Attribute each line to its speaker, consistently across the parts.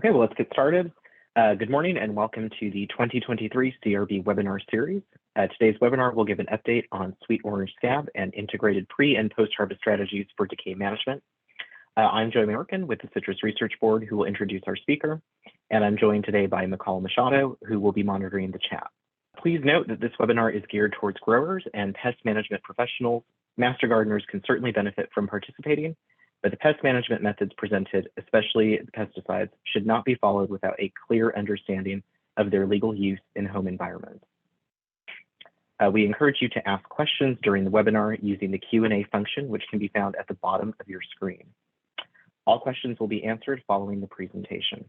Speaker 1: Okay, well, let's get started. Good morning and welcome to the 2023 CRB Webinar Series. Today's webinar will give an update on Sweet Orange Scab and integrated pre- and post-harvest strategies for decay management. I'm Joe American with the Citrus Research Board, who will introduce our speaker, and I'm joined today by McCall Machado, who will be monitoring the chat. Please note that this webinar is geared towards growers and pest management professionals. Master gardeners can certainly benefit from participating, but the pest management methods presented, especially the pesticides, should not be followed without a clear understanding of their legal use in home environments. We encourage you to ask questions during the webinar using the Q&A function, which can be found at the bottom of your screen. All questions will be answered following the presentation.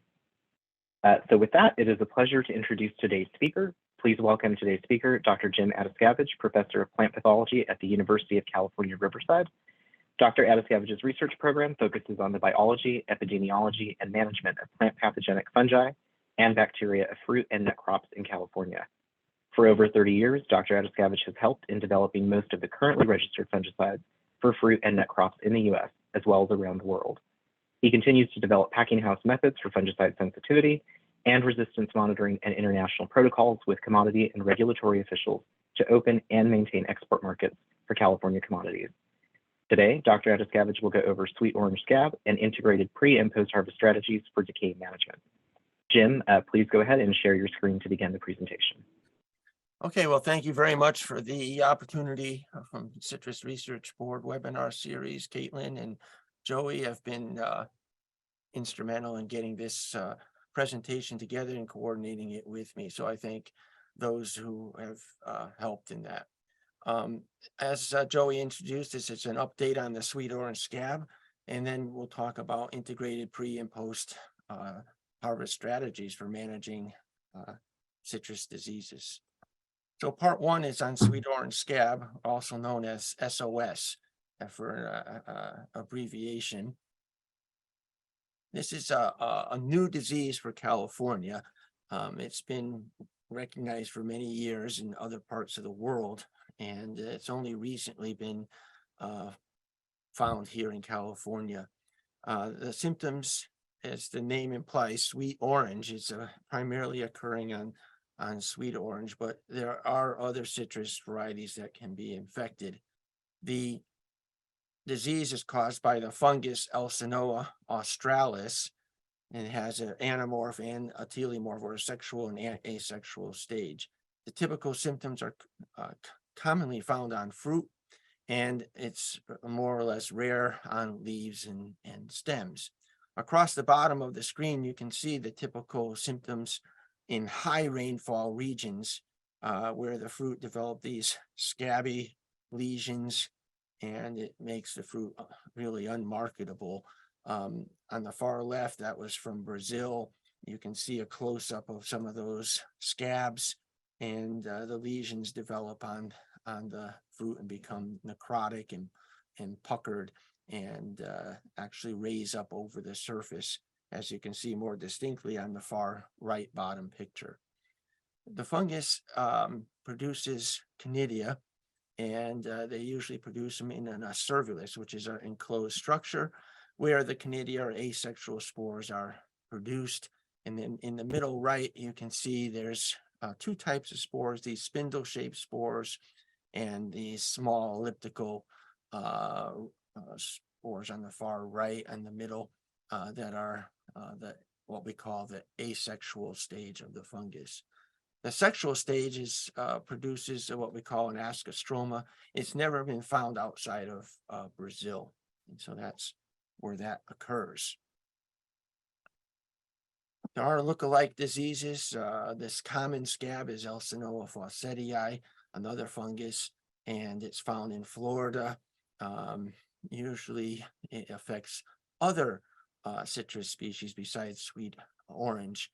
Speaker 1: So with that, it is a pleasure to introduce today's speaker. Please welcome today's speaker, Dr. Jim Adaskaveg, Professor of Plant Pathology at the University of California, Riverside. Dr. Adaskaveg's research program focuses on the biology, epidemiology, and management of plant pathogenic fungi and bacteria of fruit and nut crops in California. For over 30 years, Dr. Adaskaveg has helped in developing most of the currently registered fungicides for fruit and nut crops in the US, as well as around the world. He continues to develop packing house methods for fungicide sensitivity and resistance monitoring and international protocols with commodity and regulatory officials to open and maintain export markets for California commodities. Today, Dr. Adaskaveg will go over Sweet Orange Scab and integrated pre- and post-harvest strategies for decay management. Jim, please go ahead and share your screen to begin the presentation.
Speaker 2: Okay, well, thank you very much for the opportunity from Citrus Research Board Webinar Series. Caitlin and Joey have been instrumental in getting this presentation together and coordinating it with me. So I thank those who have helped in that. As Joey introduced us, it's an update on the Sweet Orange Scab, and then we'll talk about integrated pre and post harvest strategies for managing citrus diseases. So part one is on Sweet Orange Scab, also known as SOS for abbreviation. This is a new disease for California. It's been recognized for many years in other parts of the world, and it's only recently been found here in California. The symptoms, as the name implies, sweet orange, is primarily occurring on sweet orange, but there are other citrus varieties that can be infected. The disease is caused by the fungus Elsinoa australis, and it has an anamorph and a teleomorph, or a sexual and asexual stage. The typical symptoms are commonly found on fruit, and it's more or less rare on leaves and stems. Across the bottom of the screen, you can see the typical symptoms in high rainfall regions where the fruit develop these scabby lesions, and it makes the fruit really unmarketable. On the far left, that was from Brazil. You can see a close-up of some of those scabs, and the lesions develop on the fruit and become necrotic and puckered, and actually raise up over the surface, as you can see more distinctly on the far right bottom picture. The fungus produces conidia, and they usually produce them in an acervulus, which is an enclosed structure where the conidia or asexual spores are produced. And then in the middle right, you can see there's two types of spores, these spindle-shaped spores and these small elliptical spores on the far right and the middle that are what we call the asexual stage of the fungus. The sexual stage produces what we call an ascostroma. It's never been found outside of Brazil, and so that's where that occurs. There are lookalike diseases. This common scab is Elsinoa fawcettii, another fungus, and it's found in Florida. Usually it affects other citrus species besides sweet orange,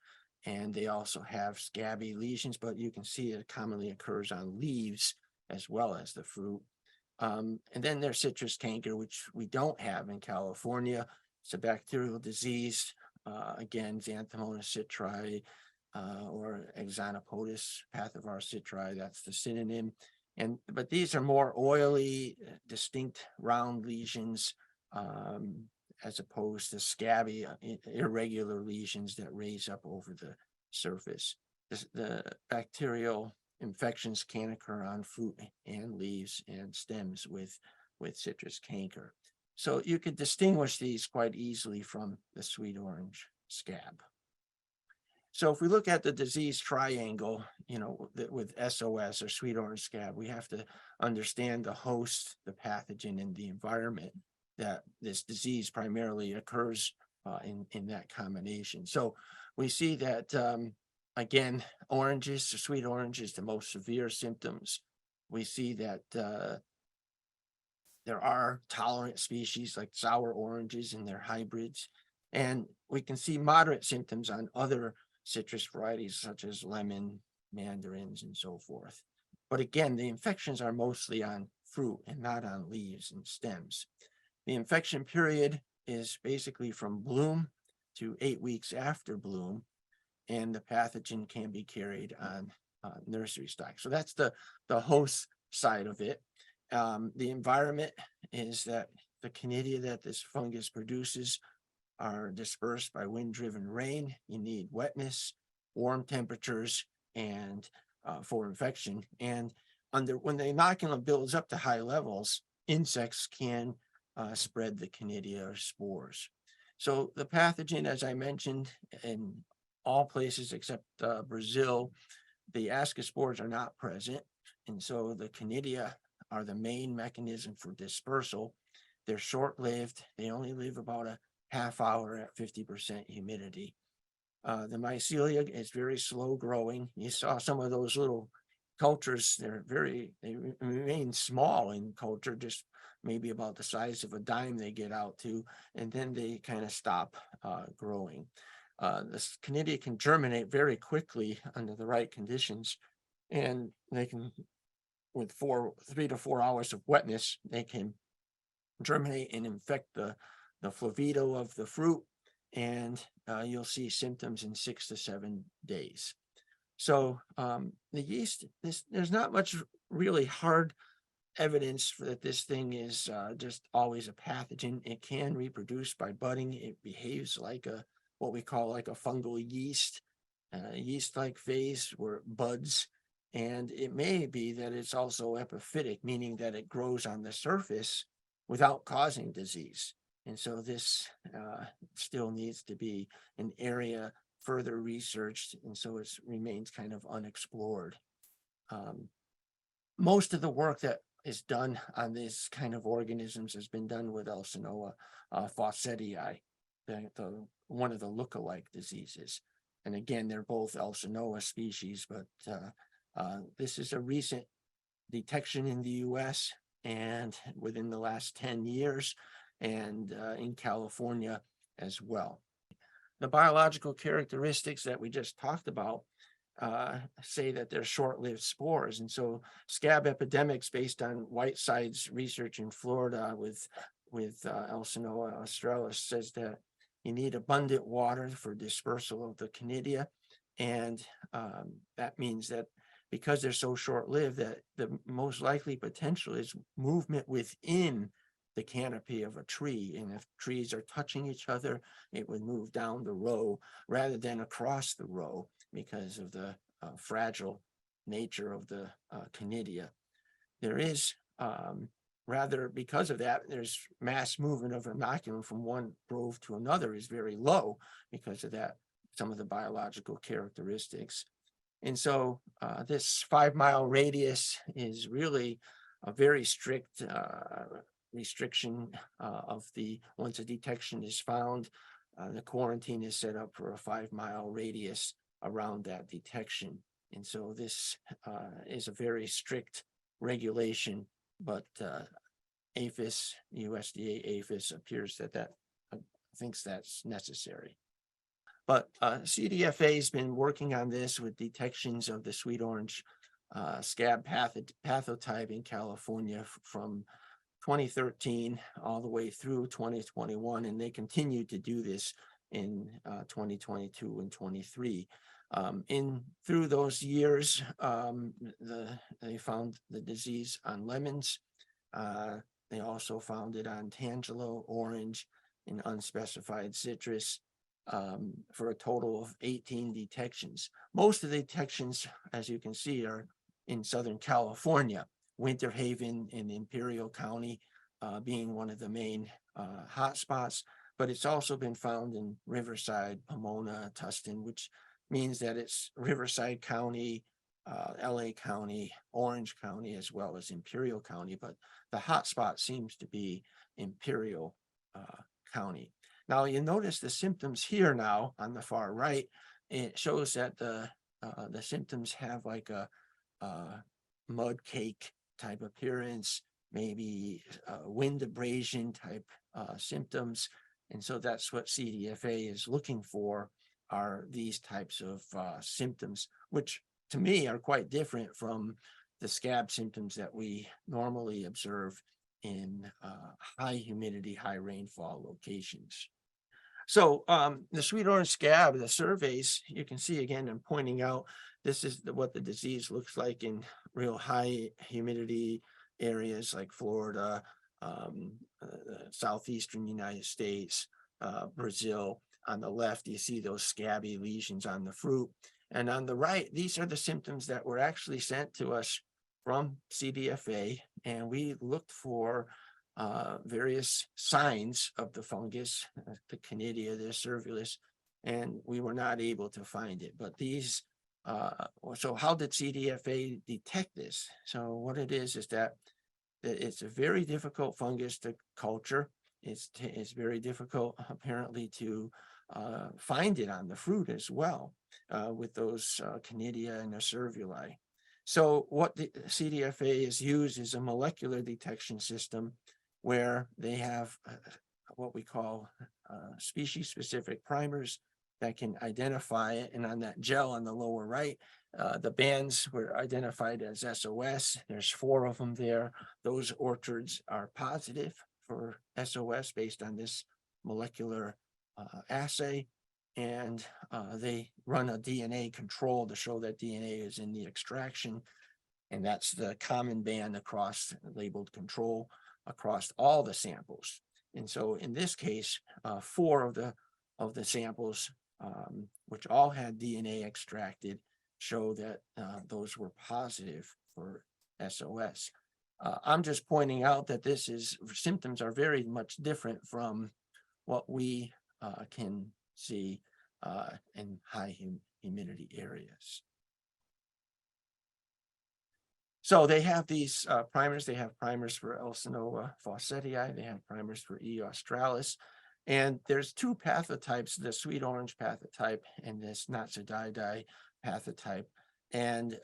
Speaker 2: and they also have scabby lesions, but you can see it commonly occurs on leaves as well as the fruit. And then there's citrus canker, which we don't have in California. It's a bacterial disease. Again, Xanthomonas citri or Exonopotis pathovar citri, that's the synonym. But these are more oily, distinct round lesions as opposed to scabby, irregular lesions that raise up over the surface. The bacterial infections can occur on fruit and leaves and stems with citrus canker. So you could distinguish these quite easily from the sweet orange scab. So if we look at the disease triangle, with SOS or sweet orange scab, we have to understand the host, the pathogen, and the environment that this disease primarily occurs in that combination. So we see that, again, oranges, the sweet orange is the most severe symptoms. We see that there are tolerant species like sour oranges and their hybrids. And we can see moderate symptoms on other citrus varieties such as lemon, mandarins, and so forth. But again, the infections are mostly on fruit and not on leaves and stems. The infection period is basically from bloom to 8 weeks after bloom, and the pathogen can be carried on nursery stock. So that's the host side of it. The environment is that the canidia that this fungus produces are dispersed by wind-driven rain. You need wetness, warm temperatures, and for infection. And when the inoculum builds up to high levels, insects can spread the canidia or spores. So the pathogen, as I mentioned, in all places except Brazil, the ascospores are not present. And so the canidia are the main mechanism for dispersal. They're short-lived. They only live about a half hour at 50% humidity. The mycelia is very slow growing. You saw some of those little cultures. They remain small in culture, just maybe about the size of a dime they get out to, and then they kind of stop growing. This canidia can germinate very quickly under the right conditions, and they can, with 3 to 4 hours of wetness, they can germinate and infect the flavido of the fruit, and you'll see symptoms in 6 to 7 days. So the yeast, there's not much really hard evidence that this thing is just always a pathogen. It can reproduce by budding. It behaves like what we call like a fungal yeast, yeast-like phase where it buds. And it may be that it's also epiphytic, meaning that it grows on the surface without causing disease. And so this still needs to be an area further researched, and so it remains kind of unexplored. Most of the work that is done on these kind of organisms has been done with Elsinoa fawcettii, one of the lookalike diseases. And again, they're both Elsinoa species, but this is a recent detection in the US and within the last 10 years, and in California as well. The biological characteristics that we just talked about say that they're short-lived spores. And so scab epidemics based on Whiteside's research in Florida with Elsinoa australis says that you need abundant water for dispersal of the canidia. And that means that because they're so short-lived, that the most likely potential is movement within the canopy of a tree. And if trees are touching each other, it would move down the row rather than across the row because of the fragile nature of the canidia. There is because of that, there's mass movement of inoculum from one grove to another is very low because of that, some of the biological characteristics. And so this 5-mile radius is really a very strict restriction of once a detection is found, the quarantine is set up for a 5-mile radius around that detection. And so this is a very strict regulation, but APHIS, USDA APHIS appears that thinks that's necessary. But CDFA has been working on this with detections of the sweet orange scab pathotype in California from 2013 all the way through 2021, and they continue to do this in 2022 and 23. Through those years, they found the disease on lemons. They also found it on tangelo, orange, in unspecified citrus for a total of 18 detections. Most of the detections, as you can see, are in Southern California, Winter Haven and Imperial County being one of the main hotspots, but it's also been found in Riverside, Pomona, Tustin, which means that it's Riverside County, LA County, Orange County, as well as Imperial County, but the hotspot seems to be Imperial County. Now you notice the symptoms here now on the far right. It shows that the symptoms have like a mud cake type appearance, maybe wind abrasion type symptoms. And so that's what CDFA is looking for, are these types of symptoms, which to me are quite different from the scab symptoms that we normally observe in high humidity, high rainfall locations. So the sweet orange scab, the surveys, you can see again, I'm pointing out, this is what the disease looks like in real high humidity areas like Florida, southeastern United States, Brazil. On the left, you see those scabby lesions on the fruit. And on the right, these are the symptoms that were actually sent to us from CDFA. And we looked for various signs of the fungus, the Canidia, the Cervulus, and we were not able to find it. But these, so how did CDFA detect this? So what it is that it's a very difficult fungus to culture. It's very difficult, apparently, to find it on the fruit as well, with those Canidia and the Cervuli. So what the CDFA is used is a molecular detection system where they have what we call species-specific primers that can identify it. And on that gel on the lower right, the bands were identified as SOS. There's 4 of them there. Those orchards are positive for SOS based on this molecular assay. And they run a DNA control to show that DNA is in the extraction. And that's the common band across labeled control across all the samples. And so in this case, 4 of the samples, which all had DNA extracted, show that those were positive for SOS. I'm just pointing out that symptoms are very much different from what we can see in high humidity areas. So they have these primers. They have primers for Elsinoa fawcettii. They have primers for E. australis. And there's 2 pathotypes, the sweet orange pathotype and this Natsudidii pathotype. And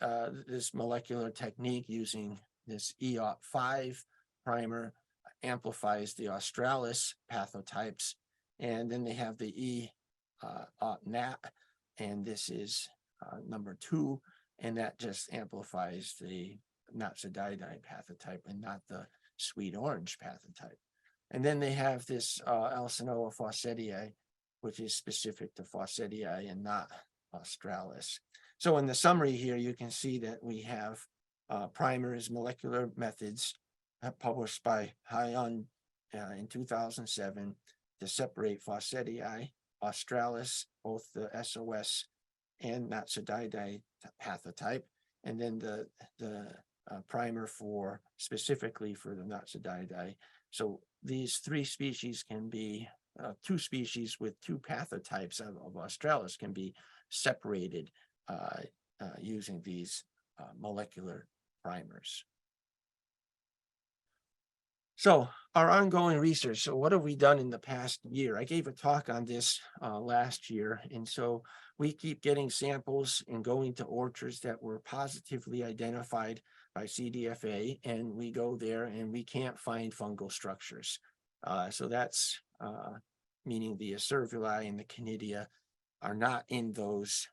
Speaker 2: this molecular technique using this EOT5 primer amplifies the australis pathotypes. And then they have the EOT-NAT, and this is number 2, and that just amplifies the Natsudidii pathotype and not the sweet orange pathotype. And then they have this Elsinoa fawcettii, which is specific to fawcettii and not australis. So in the summary here, you can see that we have primers, molecular methods published by Hyun in 2007 to separate fawcettii, australis, both the SOS and Natsudidii pathotype, and then the primer for specifically for the Natsudidii. So these 3 species can be 2 species with 2 pathotypes of australis can be separated using these molecular primers. So our ongoing research. So what have we done in the past year? I gave a talk on this last year. And so we keep getting samples and going to orchards that were positively identified by CDFA. And we go there and we can't find fungal structures. So that's meaning the Cervuli and the Canidia are not in those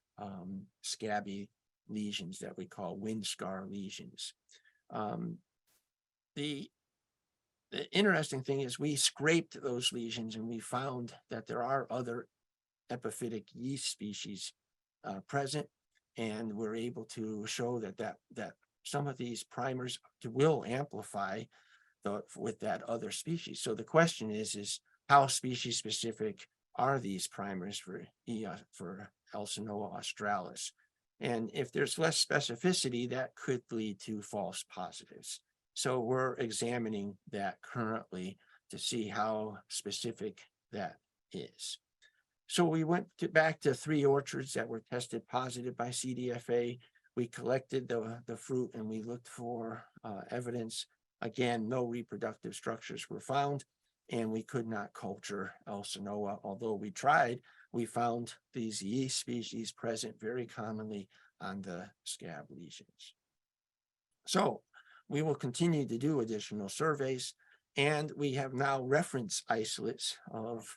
Speaker 2: scabby lesions that we call wind scar lesions. The interesting thing is we scraped those lesions and we found that there are other epiphytic yeast species present, and we're able to show that some of these primers will amplify with that other species. So the question is how species specific are these primers for Elsinoa australis. And if there's less specificity, that could lead to false positives. So we're examining that currently to see how specific that is. So we went back to 3 orchards that were tested positive by CDFA. We collected the fruit and we looked for evidence. Again, no reproductive structures were found, and we could not culture Elsinoa. Although we tried, we found these yeast species present very commonly on the scab lesions. So we will continue to do additional surveys, and we have now reference isolates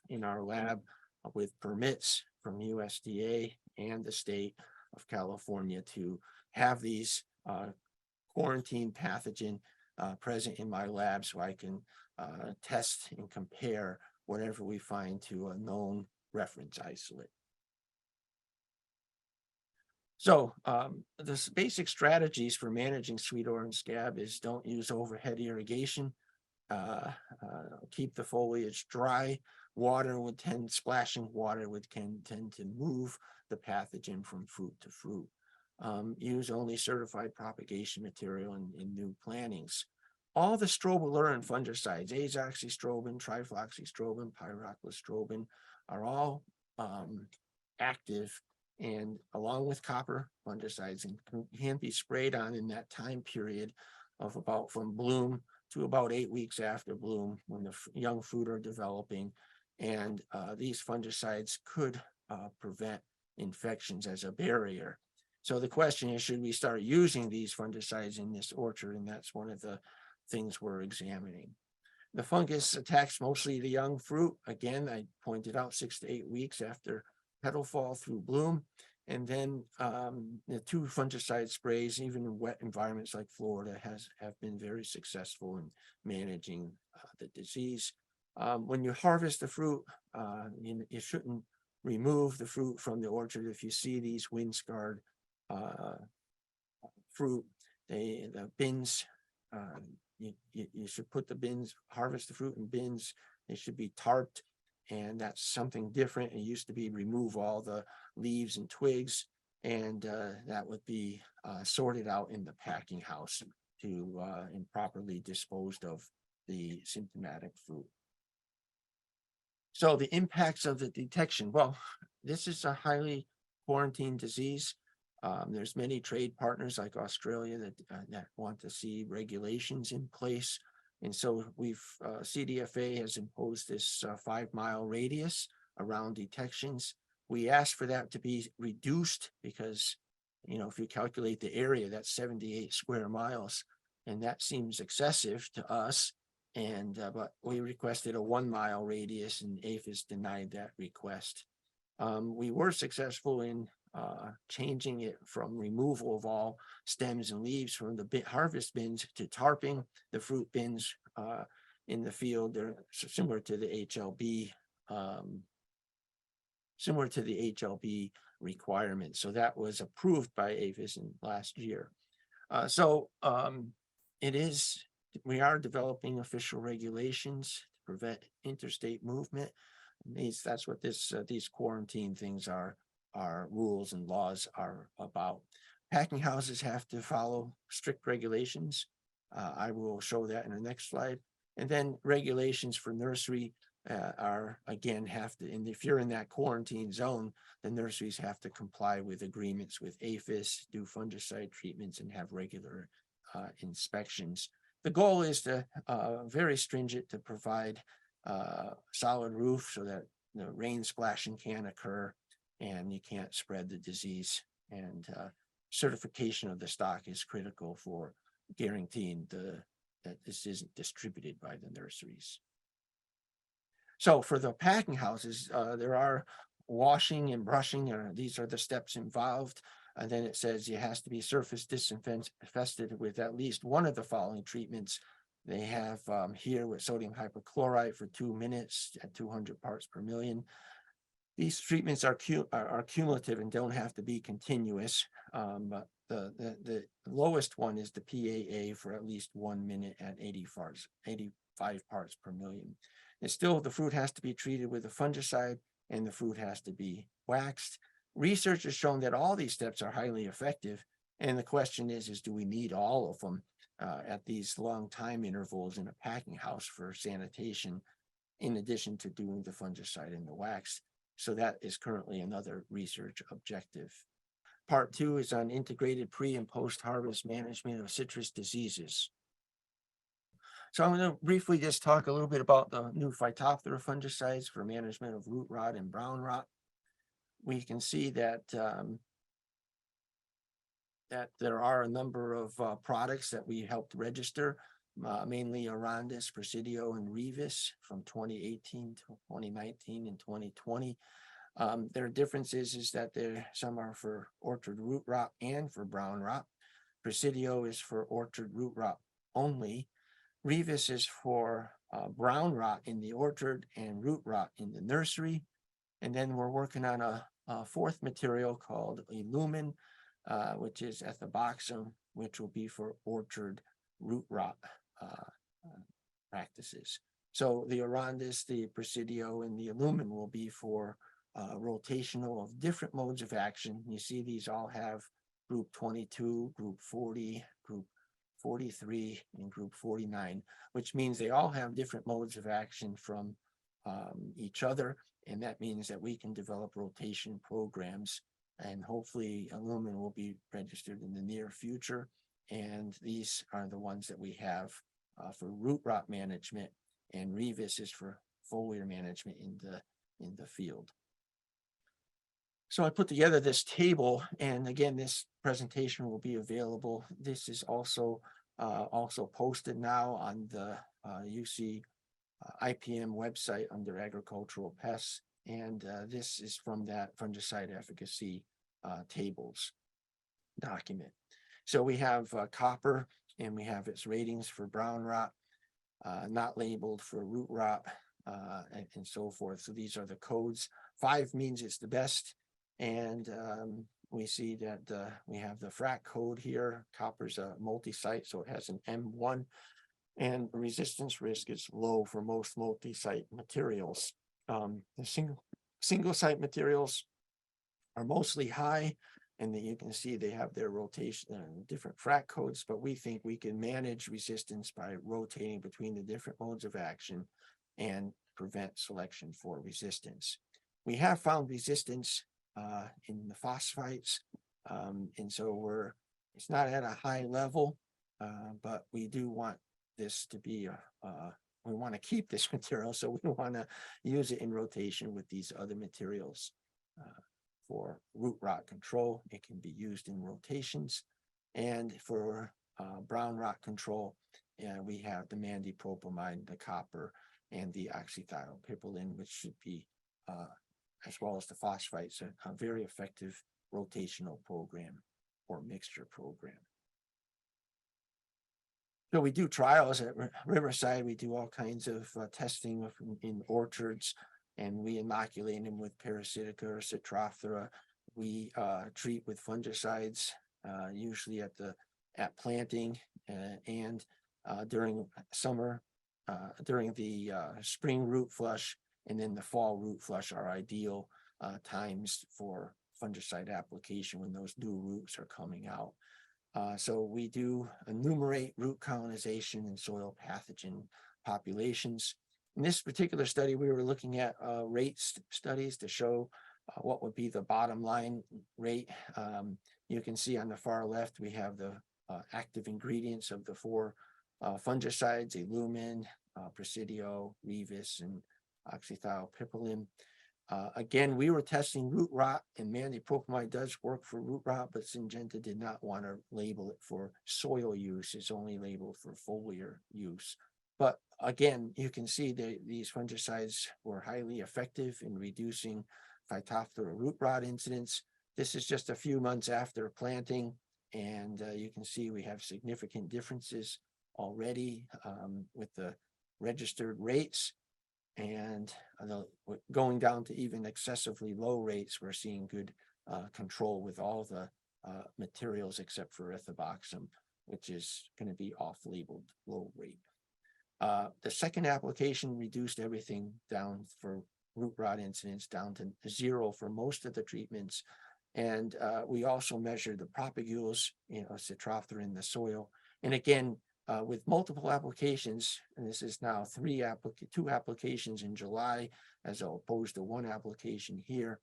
Speaker 2: in our lab with permits from USDA and the state of California to have these quarantine pathogen present in my lab, so I can test and compare whatever we find to a known reference isolate. So the basic strategies for managing sweet orange scab is don't use overhead irrigation, keep the foliage dry. Splashing water can tend to move the pathogen from fruit to fruit. Use only certified propagation material in new plantings. All the strobilurin fungicides, azoxystrobin, trifloxystrobin, pyroxystrobin, are all active, and along with copper fungicides, and can be sprayed on in that time period of from bloom to about 8 weeks after bloom, when the young fruit are developing. And these fungicides could prevent infections as a barrier. So the question is, should we start using these fungicides in this orchard? And that's one of the things we're examining. The fungus attacks mostly the young fruit. Again, I pointed out 6 to 8 weeks after petal fall through bloom. And then the 2 fungicide sprays, even in wet environments like Florida, have been very successful in managing the disease. When you harvest the fruit, you shouldn't remove the fruit from the orchard. If you see these wind-scarred fruit, the bins, you should put the bins, harvest the fruit in bins. They should be tarped, and that's something different. It used to be remove all the leaves and twigs, and that would be sorted out in the packing house to improperly disposed of the symptomatic fruit. So the impacts of the detection. Well, this is a highly quarantined disease. There's many trade partners like Australia that want to see regulations in place. And so CDFA has imposed this 5-mile radius around detections. We asked for that to be reduced because, if you calculate the area, that's 78 square miles, and that seems excessive to us. And but we requested a 1-mile radius, and APHIS denied that request. We were successful in changing it from removal of all stems and leaves from the harvest bins to tarping the fruit bins in the field. They're similar to the HLB requirement. So that was approved by APHIS in last year. We are developing official regulations to prevent interstate movement. That's what these quarantine things are rules and laws are about. Packing houses have to follow strict regulations. I will show that in the next slide. And then regulations for nursery and if you're in that quarantine zone, the nurseries have to comply with agreements with APHIS, do fungicide treatments, and have regular inspections. The goal is to very stringent to provide solid roof so that rain splashing can't occur and you can't spread the disease. And certification of the stock is critical for guaranteeing that this isn't distributed by the nurseries. So for the packing houses, there are washing and brushing. These are the steps involved. And then it says it has to be surface disinfested with at least one of the following treatments. They have here with sodium hypochlorite for 2 minutes at 200 parts per million. These treatments are cumulative and don't have to be continuous. But the lowest one is the PAA for at least 1 minute at 85 parts per million. It's still, the fruit has to be treated with a fungicide and the fruit has to be waxed. Research has shown that all these steps are highly effective. And the question is do we need all of them at these long time intervals in a packing house for sanitation, in addition to doing the fungicide and the wax? So that is currently another research objective. Part 2 is on integrated pre and post-harvest management of citrus diseases. So I'm going to briefly just talk a little bit about the new phytophthora fungicides for management of root rot and brown rot. We can see that that there are a number of products that we helped register, mainly Arandis, Presidio, and Rivas from 2018 to 2019 and 2020. Their differences is that some are for orchard root rot and for brown rot. Presidio is for orchard root rot only. Rivas is for brown rot in the orchard and root rot in the nursery. And then we're working on a fourth material called Illumin, which is ethoboxam, which will be for orchard root rot practices. So the Arandis, the Presidio, and the Illumin will be for rotational of different modes of action. You see these all have group 22, group 40, group 43, and group 49, which means they all have different modes of action from each other. And that means that we can develop rotation programs, and hopefully Illumin will be registered in the near future. And these are the ones that we have for root rot management, and Rivas is for foliar management in the field. So I put together this table, and again, this presentation will be available. This is also posted now on the UC IPM website under agricultural pests, and this is from that fungicide efficacy tables document. So we have copper, and we have its ratings for brown rot, not labeled for root rot, and so forth. So these are the codes. 5 means it's the best. And we see that we have the FRAC code here. Copper's a multi-site, so it has an M1, and resistance risk is low for most multi-site materials. The single site materials are mostly high, and then you can see they have their rotation, different FRAC codes, but we think we can manage resistance by rotating between the different modes of action and prevent selection for resistance. We have found resistance in the phosphites, and so it's not at a high level, but we do want this to be we want to keep this material, so we want to use it in rotation with these other materials for root rot control. It can be used in rotations, and for brown rot control, we have the mandypropamide, the copper, and the oxythiopipolin, which should be as well as the phosphites, a very effective rotational program or mixture program. So we do trials at Riverside. We do all kinds of testing in orchards, and we inoculate them with parasitica or septoria. We treat with fungicides, usually at planting and during summer, during the spring root flush, and then the fall root flush are ideal times for fungicide application when those new roots are coming out. So we do enumerate root colonization and soil pathogen populations. In this particular study, we were looking at rate studies to show what would be the bottom line rate. You can see on the far left, we have the active ingredients of the 4 fungicides: Illumin, Presidio, Rivas, and oxythiopipolin. Again, we were testing root rot, and mandypropamide does work for root rot, but Syngenta did not want to label it for soil use. It's only labeled for foliar use. But again, you can see that these fungicides were highly effective in reducing Phytophthora root rot incidence. This is just a few months after planting, and you can see we have significant differences already with the registered rates. And going down to even excessively low rates, we're seeing good control with all the materials except for ethoboxam, which is going to be off-labeled low rate. The second application reduced everything down for root rot incidence down to 0 for most of the treatments. And we also measured the propagules, Septoria in the soil. And again, with multiple applications, and this is now 2 applications in July, as opposed to 1 application here,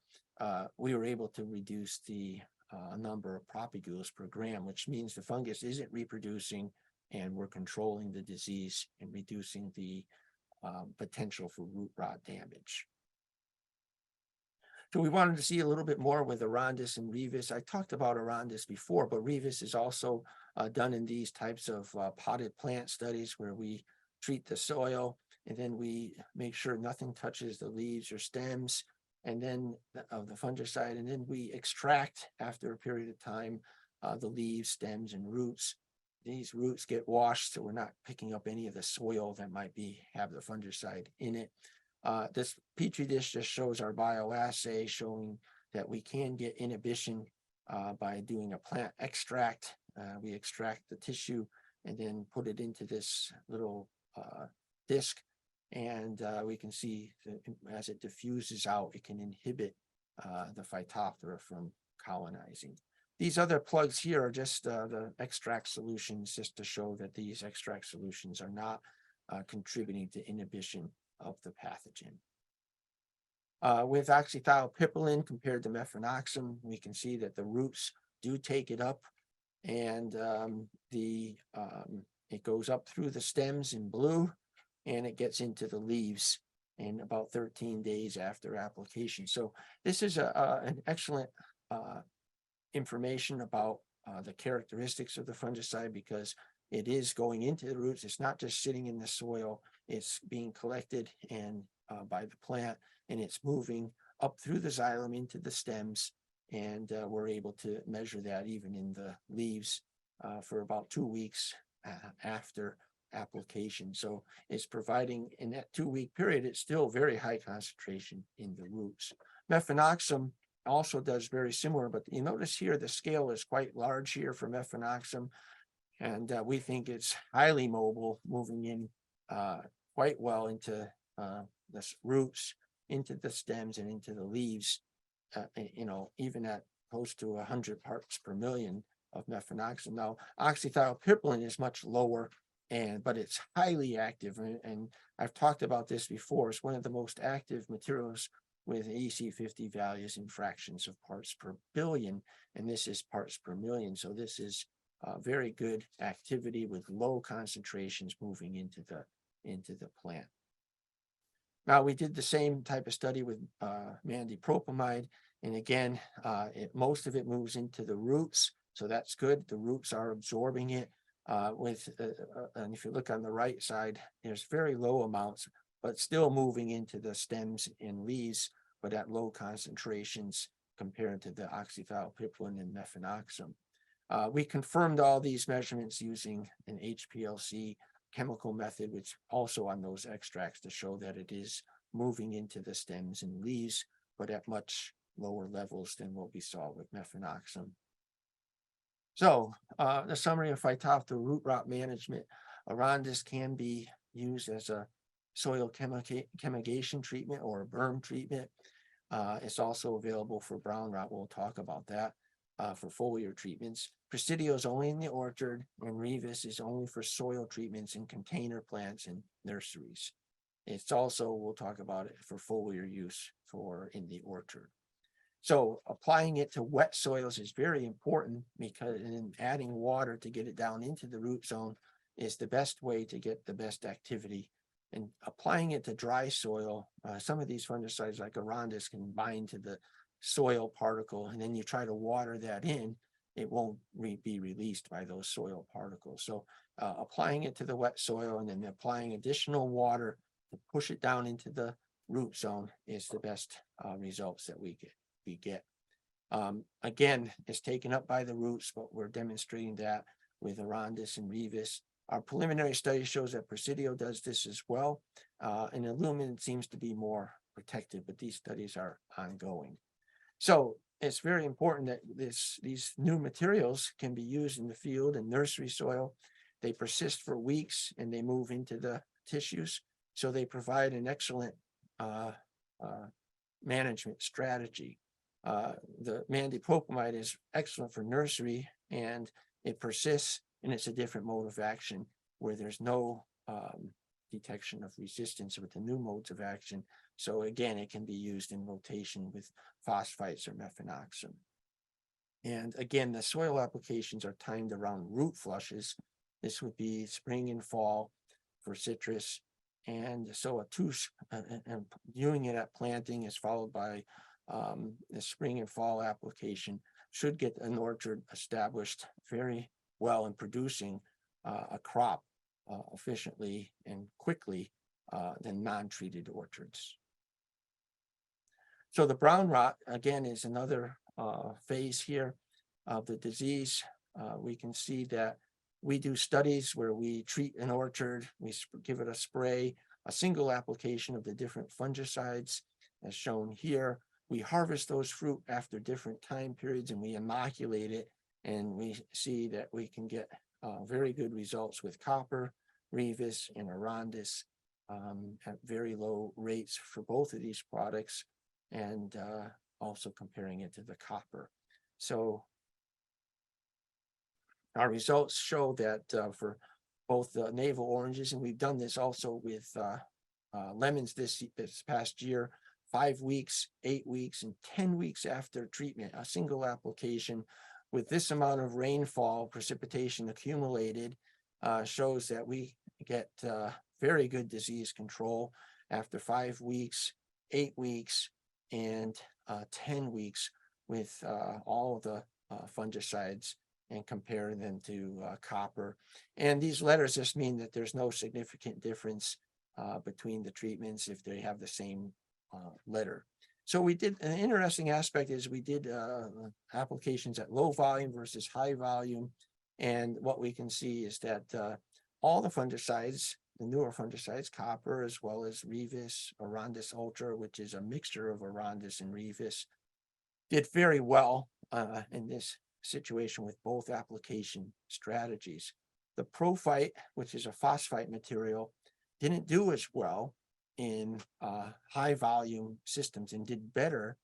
Speaker 2: we were able to reduce the number of propagules per gram, which means the fungus isn't reproducing, and we're controlling the disease and reducing the potential for root rot damage. So we wanted to see a little bit more with Arandis and rivas. I talked about Arandis before, but rivas is also done in these types of potted plant studies where we treat the soil and then we make sure nothing touches the leaves or stems and then of the fungicide, and then we extract after a period of time the leaves, stems, and roots. These roots get washed, so we're not picking up any of the soil that might have the fungicide in it. This Petri dish just shows our bioassay showing that we can get inhibition by doing a plant extract. We extract the tissue and then put it into this little disc, and we can see that as it diffuses out, it can inhibit the phytophthora from colonizing. These other plugs here are just the extract solutions, just to show that these extract solutions are not contributing to inhibition of the pathogen. With oxythiopipolin compared to mefenoxam, we can see that the roots do take it up, and it goes up through the stems in blue, and it gets into the leaves in about 13 days after application. So this is an excellent information about the characteristics of the fungicide, because it is going into the roots. It's not just sitting in the soil. It's being collected and by the plant, and it's moving up through the xylem into the stems, and we're able to measure that even in the leaves for about 2 weeks after application. So it's providing, in that 2-week period, it's still very high concentration in the roots. Mefenoxam also does very similar, but you notice here the scale is quite large here for mefenoxam, and we think it's highly mobile, moving in quite well into the roots, into the stems, and into the leaves, even at close to 100 parts per million of mefenoxam. Now, oxythiopipolin is much lower, but it's highly active, and I've talked about this before. It's one of the most active materials with EC50 values in fractions of parts per billion, and this is parts per million. So this is very good activity with low concentrations moving into the plant. Now, we did the same type of study with mandypropamide, and again, most of it moves into the roots, so that's good. The roots are absorbing it. And if you look on the right side, there's very low amounts, but still moving into the stems and leaves, but at low concentrations compared to the oxythiopipolin and mefenoxam. We confirmed all these measurements using an HPLC chemical method, which also on those extracts to show that it is moving into the stems and leaves, but at much lower levels than what we saw with mefenoxam. So the summary of phytophthora root rot management: Arandis can be used as a soil chemigation treatment or a berm treatment. It's also available for brown rot. We'll talk about that for foliar treatments. Presidio is only in the orchard, and rivas is only for soil treatments in container plants and nurseries. It's also, we'll talk about it for foliar use in the orchard. So applying it to wet soils is very important, because adding water to get it down into the root zone is the best way to get the best activity. And applying it to dry soil, some of these fungicides like Arandis can bind to the soil particle, and then you try to water that in, it won't be released by those soil particles. So applying it to the wet soil and then applying additional water to push it down into the root zone is the best results that we get. Again, it's taken up by the roots, but we're demonstrating that with Arandis and rivas. Our preliminary study shows that Presidio does this as well, and Illumin seems to be more protective, but these studies are ongoing. So it's very important that these new materials can be used in the field and nursery soil. They persist for weeks, and they move into the tissues. So they provide an excellent management strategy. The mandypropamide is excellent for nursery, and it persists, and it's a different mode of action where there's no detection of resistance with the new modes of action. So again, it can be used in rotation with phosphites or mefenoxam. And again, the soil applications are timed around root flushes. This would be spring and fall for citrus. And so and doing it at planting is followed by the spring and fall application should get an orchard established very well in producing a crop efficiently and quickly than non-treated orchards. So the brown rot, again, is another phase here of the disease. We can see that we do studies where we treat an orchard, we give it a spray, a single application of the different fungicides as shown here. We harvest those fruit after different time periods and we inoculate it, and we see that we can get very good results with copper, rivas, and arandis at very low rates for both of these products, and also comparing it to the copper. So our results show that for both navel oranges, and we've done this also with lemons this past year, 5 weeks, 8 weeks, and 10 weeks after treatment, a single application with this amount of rainfall precipitation accumulated shows that we get very good disease control after 5 weeks, 8 weeks, and 10 weeks with all of the fungicides, and compare them to copper. And these letters just mean that there's no significant difference between the treatments if they have the same letter. So we did, an interesting aspect is we did applications at low volume versus high volume. And what we can see is that all the fungicides, the newer fungicides, copper, as well as rivas, arandis ultra, which is a mixture of arandis and rivas, did very well in this situation with both application strategies. The prophyte, which is a phosphite material, didn't do as well in high volume systems and did better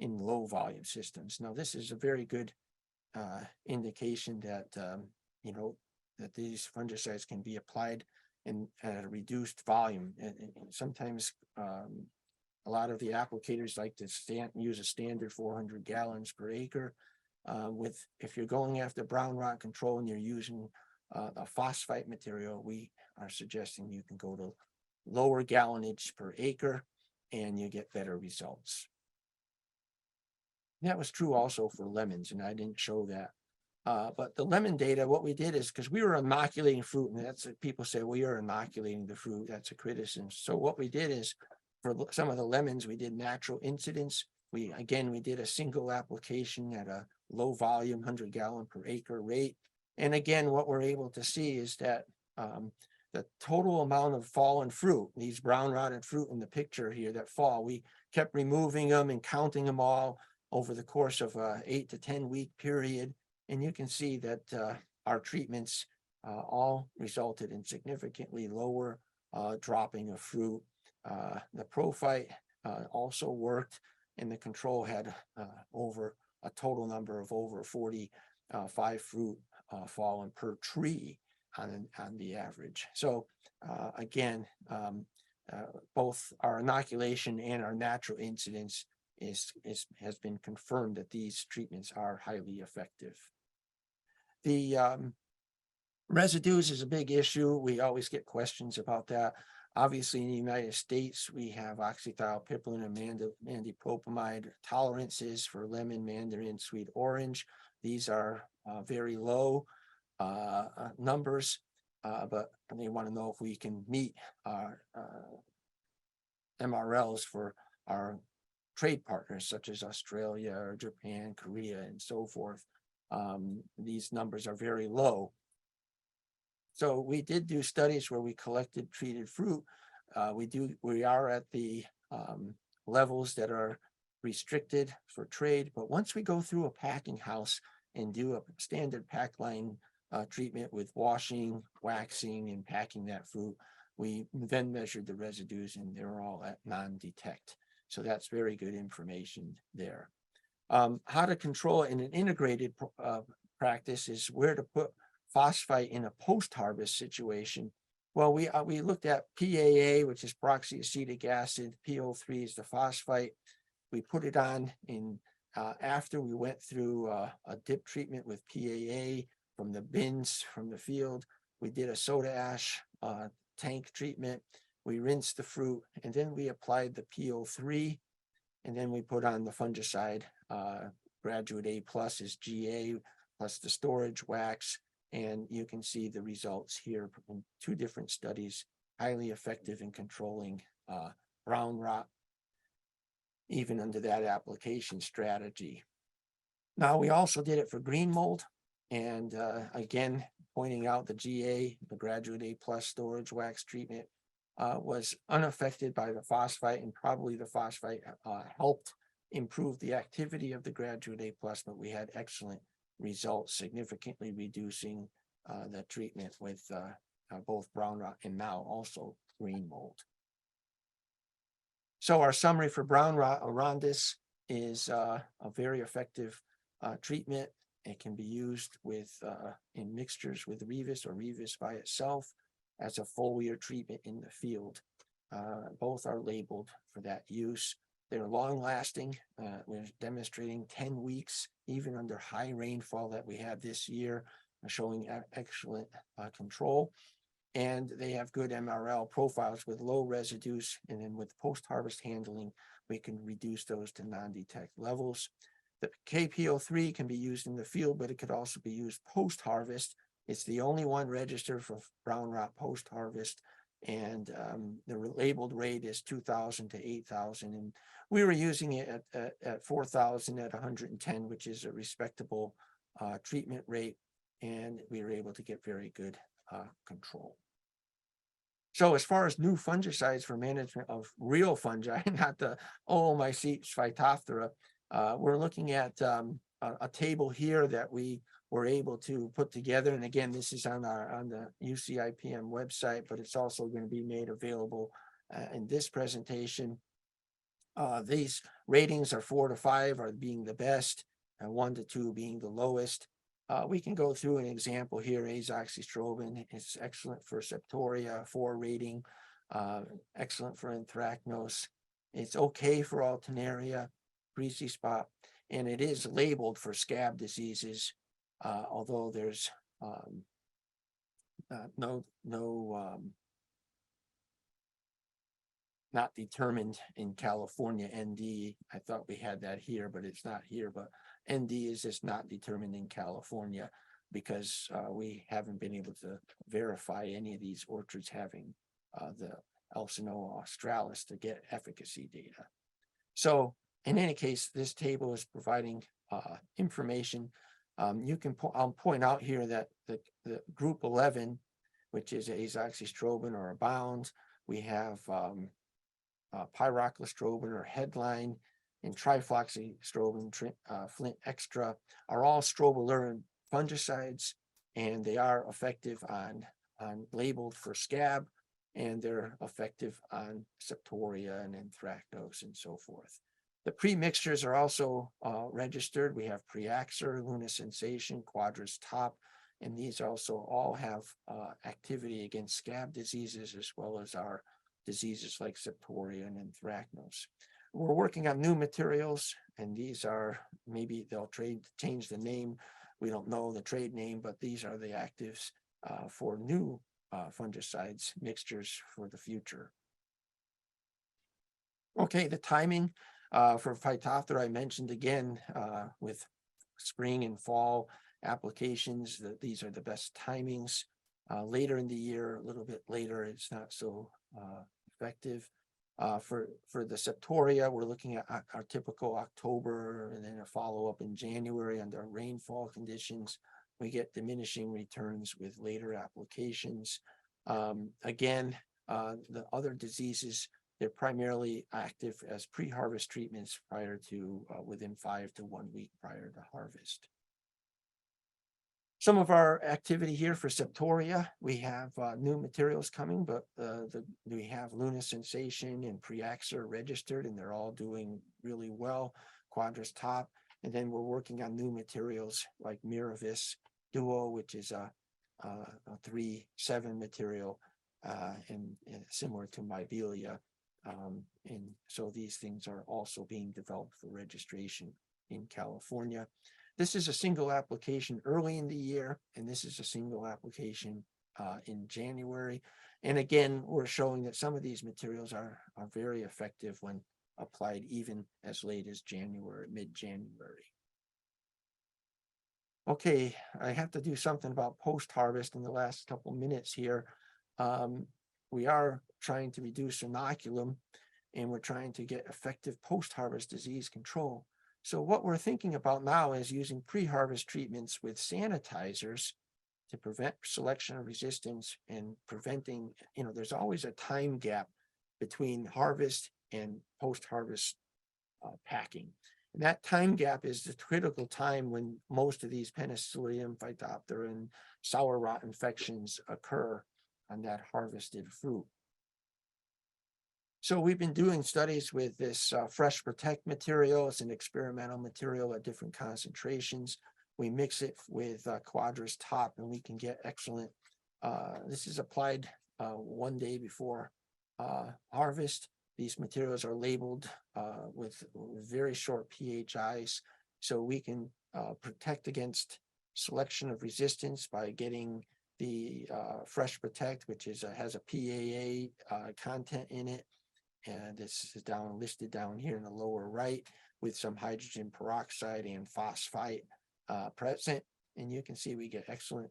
Speaker 2: in low volume systems. Now, this is a very good indication that that these fungicides can be applied at a reduced volume. And sometimes a lot of the applicators like to use a standard 400 gallons per acre. If you're going after brown rot control and you're using a phosphite material, we are suggesting you can go to lower gallonage per acre and you get better results. That was true also for lemons, and I didn't show that. But the lemon data, what we did is, because we were inoculating fruit, and that's people say, well, you're inoculating the fruit. That's a criticism. So what we did is, for some of the lemons, we did natural incidence. We did a single application at a low volume, 100 gallon per acre rate. And again, what we're able to see is that the total amount of fallen fruit, these brown rotted fruit in the picture here that fall, we kept removing them and counting them all over the course of a 8 to 10 week period. And you can see that our treatments all resulted in significantly lower dropping of fruit. The prophyte also worked, and the control had over a total number of over 45 fruit fallen per tree on the average. So again, both our inoculation and our natural incidence has been confirmed that these treatments are highly effective. The residues is a big issue. We always get questions about that. Obviously, in the United States, we have oxythiopipolin and mandypropamide tolerances for lemon, mandarin, sweet orange. These are very low numbers, but they want to know if we can meet our MRLs for our trade partners, such as Australia or Japan, Korea, and so forth. These numbers are very low. So we did do studies where we collected treated fruit. We are at the levels that are restricted for trade, but once we go through a packing house and do a standard pack line treatment with washing, waxing, and packing that fruit, We then measured the residues and they're all at non-detect. So that's very good information there. How to control it in an integrated practice is where to put phosphite in a post-harvest situation. Well, we looked at PAA, which is peroxyacetic acid. PO3 is the phosphite. We put it on in after we went through a dip treatment with PAA from the bins from the field. We did a soda ash tank treatment. We rinsed the fruit, and then we applied the PO3, and then we put on the fungicide. Graduate A plus is GA plus the storage wax, and you can see the results here from 2 different studies, highly effective in controlling brown rot, even under that application strategy. Now, we also did it for green mold, and again, pointing out the GA, the Graduate A plus storage wax treatment was unaffected by the phosphite, and probably the phosphite helped improve the activity of the Graduate A plus, but we had excellent results, significantly reducing the treatment with both brown rot and now also green mold. So our summary for brown rot arondis is a very effective treatment. It can be used with in mixtures with rivas or rivas by itself as a foliar treatment in the field. Both are labeled for that use. They're long lasting. We're demonstrating 10 weeks, even under high rainfall that we had this year, showing excellent control. And they have good MRL profiles with low residues. And then with post-harvest handling, we can reduce those to non-detect levels. The KPO3 can be used in the field, but it could also be used post-harvest. It's the only one registered for brown rot post-harvest. And the labeled rate is 2,000 to 8,000. And we were using it at 4,000 at 110, which is a respectable treatment rate. And we were able to get very good control. So as far as new fungicides for management of real fungi, not the oomycetes phytophthora, we're looking at a table here that we were able to put together. And again, this is on the UCIPM website, but it's also going to be made available in this presentation. These ratings are 4 to 5 are being the best, and 1 to 2 being the lowest. We can go through an example here. Azoxystrobin is excellent for septoria, 4 rating, excellent for anthracnose. It's okay for alternaria, greasy spot, and it is labeled for scab diseases, although there's not determined in California. ND, I thought we had that here, but it's not here. But ND is just not determined in California because we haven't been able to verify any of these orchards having the Alcinoa australis to get efficacy data. So in any case, this table is providing information. I'll point out here that the group 11, which is azoxystrobin or Abound, we have pyroclostrobin or Headline, and trifloxystrobin, Flint Extra, are all strobilurin fungicides, and they are effective on labeled for scab, and they're effective on septoria and anthracnose and so forth. The pre-mixtures are also registered. We have Preaxer, Luna Sensation, Quadras Top, and these also all have activity against scab diseases as well as our diseases like septoria and anthracnose. We're working on new materials, and these are, maybe they'll change the name. We don't know the trade name, but these are the actives for new fungicides mixtures for the future. Okay, the timing for Phytophthora I mentioned again with spring and fall applications, that these are the best timings. Later in the year, a little bit later, it's not so effective. For the septoria, we're looking at our typical October and then a follow-up in January under rainfall conditions. We get diminishing returns with later applications. Again, the other diseases, they're primarily active as pre-harvest treatments prior to within 5 to 1 week prior to harvest. Some of our activity here for septoria, we have new materials coming, but we have Luna Sensation and Preaxer registered, and they're all doing really well. Quadras top, and then we're working on new materials like Miravis Duo, which is a 3,7 material, and similar to Mybelia. And so these things are also being developed for registration in California. This is a single application early in the year, and this is a single application in January. And again, we're showing that some of these materials are very effective when applied even as late as January, mid-January. Okay, I have to do something about post-harvest in the last couple minutes here. We are trying to reduce inoculum, and we're trying to get effective post-harvest disease control. So what we're thinking about now is using pre-harvest treatments with sanitizers to prevent selection of resistance and preventing, there's always a time gap between harvest and post-harvest packing. And that time gap is the critical time when most of these Penicillium, Phytophthora, and sour rot infections occur on that harvested fruit. So we've been doing studies with this Fresh Protect material. It's an experimental material at different concentrations. We mix it with Quadras top, and we can get excellent. This is applied 1 day before harvest. These materials are labeled with very short PHIs, so we can protect against selection of resistance by getting the Fresh Protect, which has a PAA content in it. And this is listed down here in the lower right with some hydrogen peroxide and phosphite present. And you can see we get excellent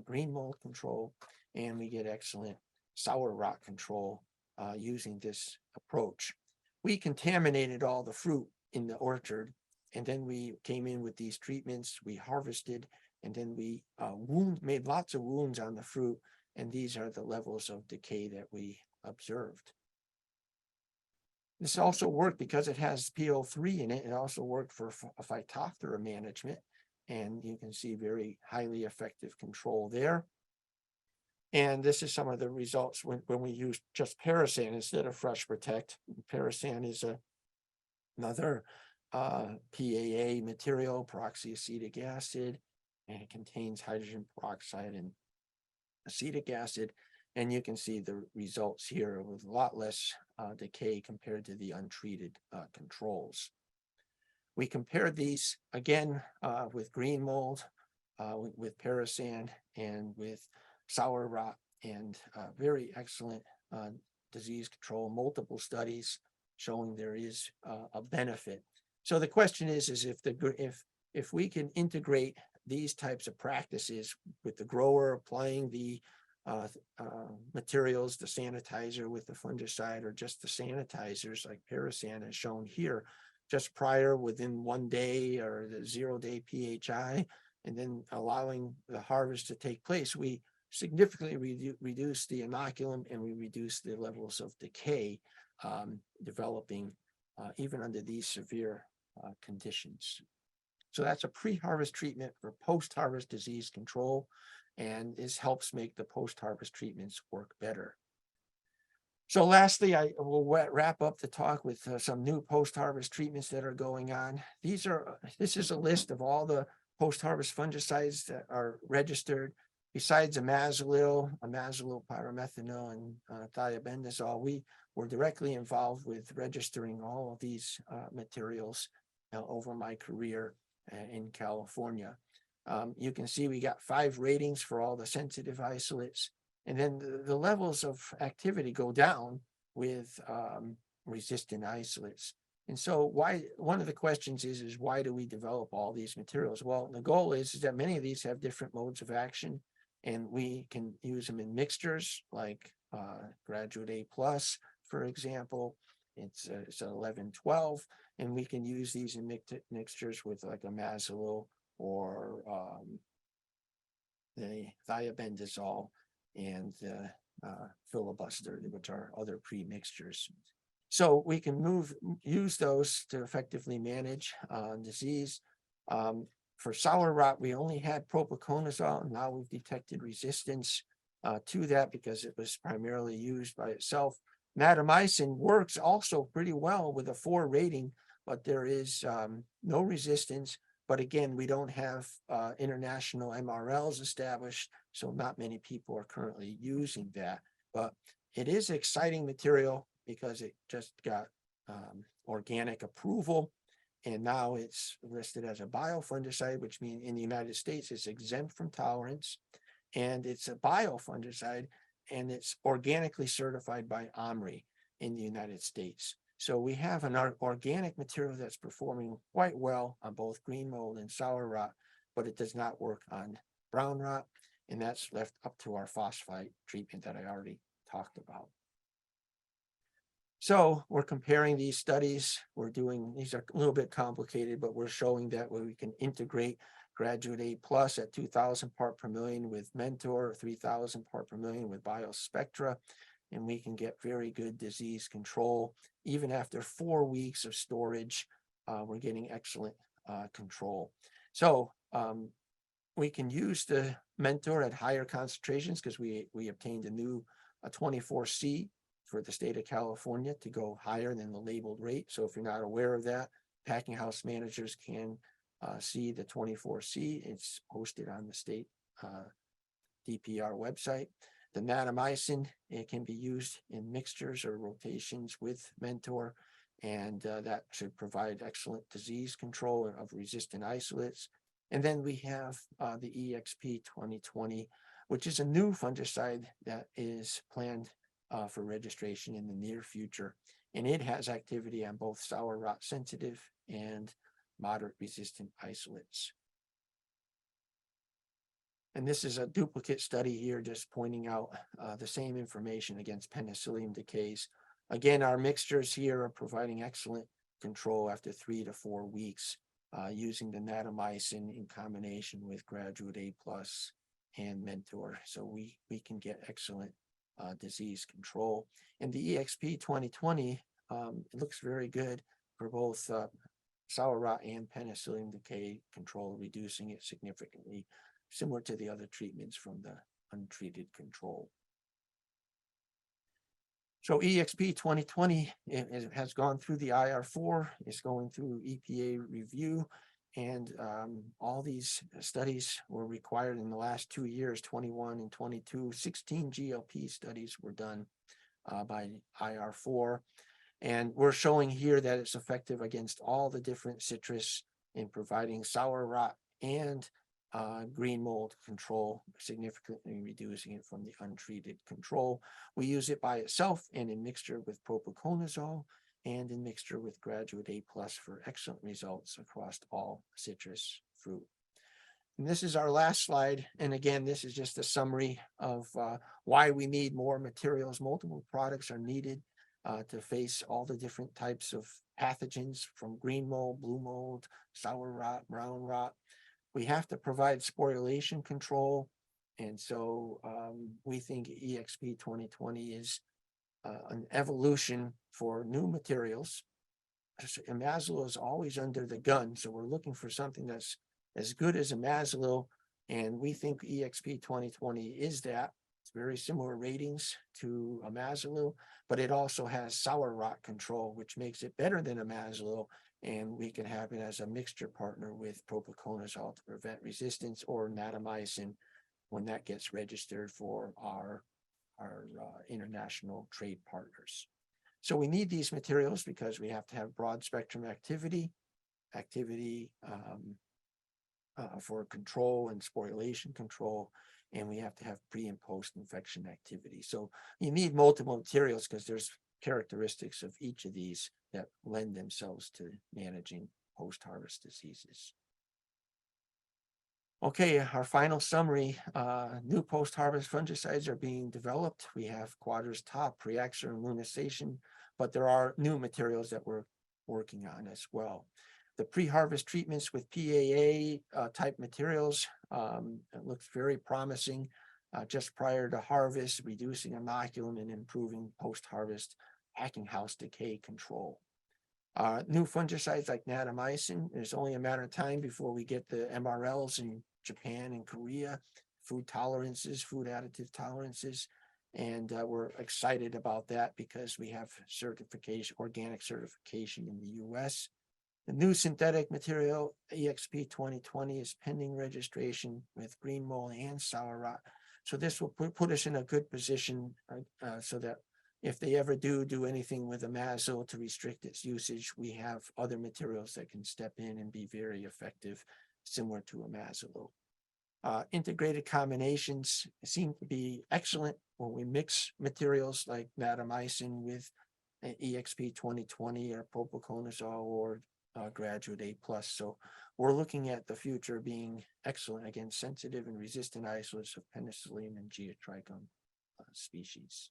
Speaker 2: green mold control, and we get excellent sour rot control using this approach. We contaminated all the fruit in the orchard, and then we came in with these treatments. We harvested, and then we made lots of wounds on the fruit, and these are the levels of decay that we observed. This also worked because it has PO3 in it. It also worked for Phytophthora management, and you can see very highly effective control there. And this is some of the results when we use just Parasan instead of Fresh Protect. Parasan is another PAA material, peroxyacetic acid, and it contains hydrogen peroxide and acetic acid. And you can see the results here with a lot less decay compared to the untreated controls. We compared these again with green mold, with Parasan, and with sour rot, and very excellent disease control, multiple studies showing there is a benefit. So the question is if we can integrate these types of practices with the grower applying the materials, the sanitizer with the fungicide, or just the sanitizers like Parasan as shown here, just prior within 1 day or the 0-day PHI, and then allowing the harvest to take place, we significantly reduce the inoculum, and we reduce the levels of decay developing even under these severe conditions. So that's a pre-harvest treatment for post-harvest disease control, and this helps make the post-harvest treatments work better. So lastly, I will wrap up the talk with some new post-harvest treatments that are going on. This is a list of all the post-harvest fungicides that are registered. Besides imazalil, pyrimethanol, and thiobendazole, we were directly involved with registering all of these materials over my career in California. You can see we got 5 ratings for all the sensitive isolates, and then the levels of activity go down with resistant isolates. And so one of the questions is why do we develop all these materials? Well, the goal is that many of these have different modes of action, and we can use them in mixtures like Graduate A+, for example. It's 11-12, and we can use these in mixtures with like imazalil or the thiobendazole and filibuster, which are other pre-mixtures. So we can use those to effectively manage disease. For sour rot, we only had propiconazole, and now we've detected resistance to that because it was primarily used by itself. Natamycin works also pretty well with a 4 rating, but there is no resistance. But again, we don't have international MRLs established, so not many people are currently using that. But it is exciting material because it just got organic approval, and now it's listed as a biofungicide, which means in the United States it's exempt from tolerance, and it's a biofungicide, and it's organically certified by OMRI in the United States. So we have an organic material that's performing quite well on both green mold and sour rot, but it does not work on brown rot, and that's left up to our phosphite treatment that I already talked about. So we're comparing these studies. These are a little bit complicated, but we're showing that we can integrate Graduate A plus at 2,000 part per million with Mentor, 3,000 part per million with Biospectra, and we can get very good disease control. Even after 4 weeks of storage, we're getting excellent control. So we can use the Mentor at higher concentrations because we obtained a new 24C for the state of California to go higher than the labeled rate. So if you're not aware of that, packing house managers can see the 24C. It's posted on the state DPR website. The natamycin, it can be used in mixtures or rotations with Mentor, and that should provide excellent disease control of resistant isolates. And then we have the EXP 2020, which is a new fungicide that is planned for registration in the near future. And it has activity on both sour rot sensitive and moderate resistant isolates. And this is a duplicate study here, just pointing out the same information against Penicillium decays. Again, our mixtures here are providing excellent control after 3 to 4 weeks using the natamycin in combination with Graduate A plus and Mentor. So we can get excellent disease control. And the EXP 2020, it looks very good for both sour rot and Penicillium decay control, reducing it significantly, similar to the other treatments from the untreated control. So EXP 2020 has gone through the IR4, it's going through EPA review, and all these studies were required in the last 2 years, 21 and 22. 16 GLP studies were done by IR4. And we're showing here that it's effective against all the different citrus in providing sour rot and green mold control, significantly reducing it from the untreated control. We use it by itself and in mixture with propiconazole and in mixture with Graduate A plus for excellent results across all citrus fruit. And this is our last slide. And again, this is just a summary of why we need more materials. Multiple products are needed to face all the different types of pathogens from green mold, blue mold, sour rot, brown rot. We have to provide sporulation control. And so we think EXP 2020 is an evolution for new materials. Imazilo is always under the gun. So we're looking for something that's as good as Imazilo. And we think EXP 2020 is that. It's very similar ratings to Imazilo, but it also has sour rot control, which makes it better than Imazilo. And we can have it as a mixture partner with propiconazole to prevent resistance, or natamycin when that gets registered for our international trade partners. So we need these materials because we have to have broad spectrum activity for control and sporulation control, and we have to have pre and post infection activity. So you need multiple materials because there's characteristics of each of these that lend themselves to managing post-harvest diseases. Okay, our final summary, new post-harvest fungicides are being developed. We have Quadras Top, Preaxor, and Lunisation, but there are new materials that we're working on as well. The pre-harvest treatments with PAA type materials, it looks very promising just prior to harvest, reducing inoculum and improving post-harvest packing house decay control. New fungicides like natamycin, there's only a matter of time before we get the MRLs in Japan and Korea, food tolerances, food additive tolerances. And we're excited about that because we have certification, organic certification in the US. The new synthetic material, EXP 2020, is pending registration with green mold and sour rot. So this will put us in a good position so that if they ever do anything with amazole to restrict its usage, we have other materials that can step in and be very effective, similar to amazole. Integrated combinations seem to be excellent when we mix materials like natamycin with EXP 2020 or propiconazole or graduate A+. So we're looking at the future being excellent against sensitive and resistant isolates of penicillium and geotrichum species.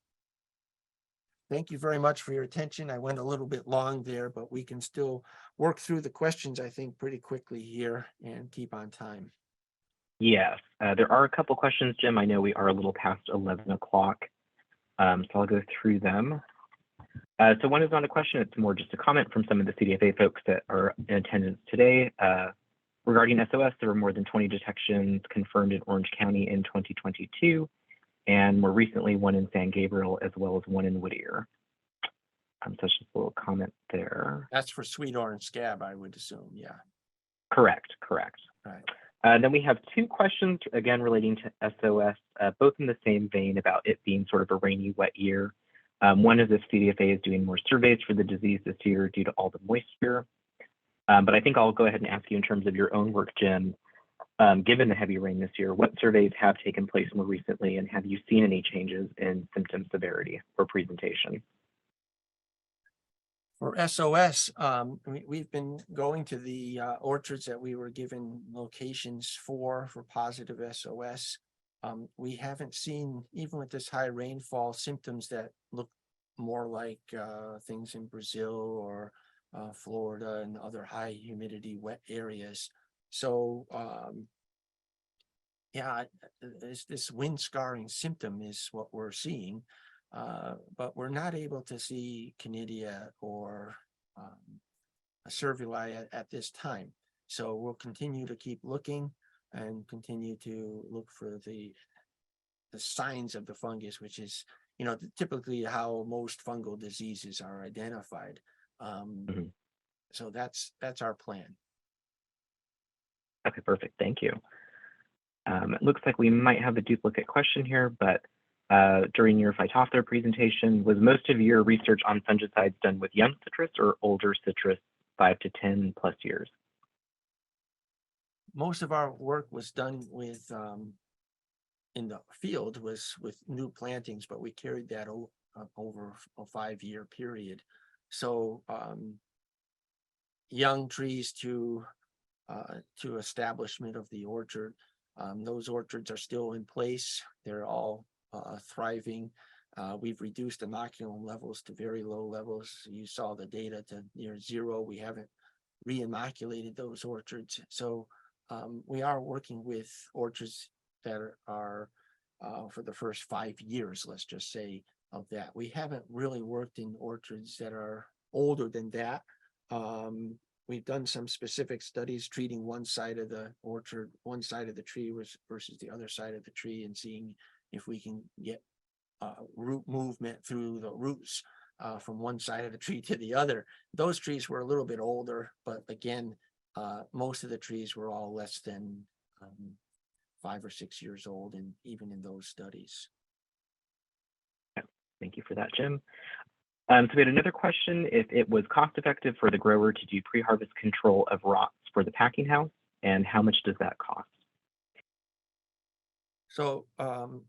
Speaker 2: Thank you very much for your attention. I went a little bit long there, but we can still work through the questions, I think, pretty quickly here and keep on time.
Speaker 1: Yes, there are a couple questions, Jim. I know we are a little past 11 o'clock, so I'll go through them. So one is not a question, it's more just a comment from some of the CDFA folks that are in attendance today. Regarding SOS, there were more than 20 detections confirmed in Orange County in 2022, and more recently one in San Gabriel as well as one in Whittier. So just a little comment there.
Speaker 2: That's for Sweet Orange Scab, I would assume, yeah.
Speaker 1: Correct.
Speaker 2: Right.
Speaker 1: Then we have two questions, again, relating to SOS, both in the same vein about it being sort of a rainy, wet year. One is if CDFA is doing more surveys for the disease this year due to all the moisture. But I think I'll go ahead and ask you in terms of your own work, Jim, given the heavy rain this year, what surveys have taken place more recently, and have you seen any changes in symptom severity or presentation?
Speaker 2: For SOS, we've been going to the orchards that we were given locations for positive SOS. We haven't seen, even with this high rainfall, symptoms that look more like things in Brazil or Florida and other high humidity wet areas. So yeah, this wind scarring symptom is what we're seeing. But we're not able to see conidia or a cervuli at this time. So we'll continue to keep looking and continue to look for the signs of the fungus, which is, typically how most fungal diseases are identified. So that's our plan.
Speaker 1: Okay, perfect. Thank you. It looks like we might have a duplicate question here, but during your phytophthora presentation, was most of your research on fungicides done with young citrus or older citrus 5 to 10 plus years?
Speaker 2: Most of our work was done with in the field was with new plantings, but we carried that over a 5-year period. So young trees to establishment of the orchard. Those orchards are still in place. They're all thriving. We've reduced inoculum levels to very low levels. You saw the data to near zero. We haven't re-inoculated those orchards. So we are working with orchards that are for the first 5 years, let's just say, of that. We haven't really worked in orchards that are older than that. We've done some specific studies treating one side of the orchard, one side of the tree versus the other side of the tree, and seeing if we can get root movement through the roots from one side of the tree to the other. Those trees were a little bit older, but again, most of the trees were all less than 5 or 6 years old, and even in those studies.
Speaker 1: Thank you for that, Jim. So we had another question, if it was cost effective for the grower to do pre-harvest control of rots for the packing house, and how much does that cost?
Speaker 2: So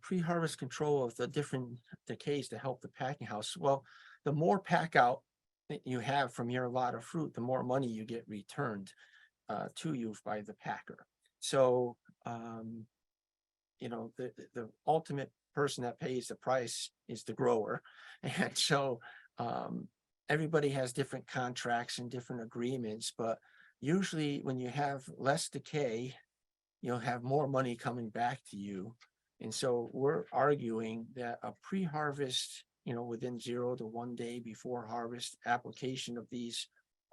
Speaker 2: pre-harvest control of the different decays to help the packing house. Well, the more pack out that you have from your lot of fruit, the more money you get returned to you by the packer. So, the ultimate person that pays the price is the grower. And so everybody has different contracts and different agreements, but usually when you have less decay, you'll have more money coming back to you. And so we're arguing that a pre-harvest, within 0 to 1 day before harvest application of these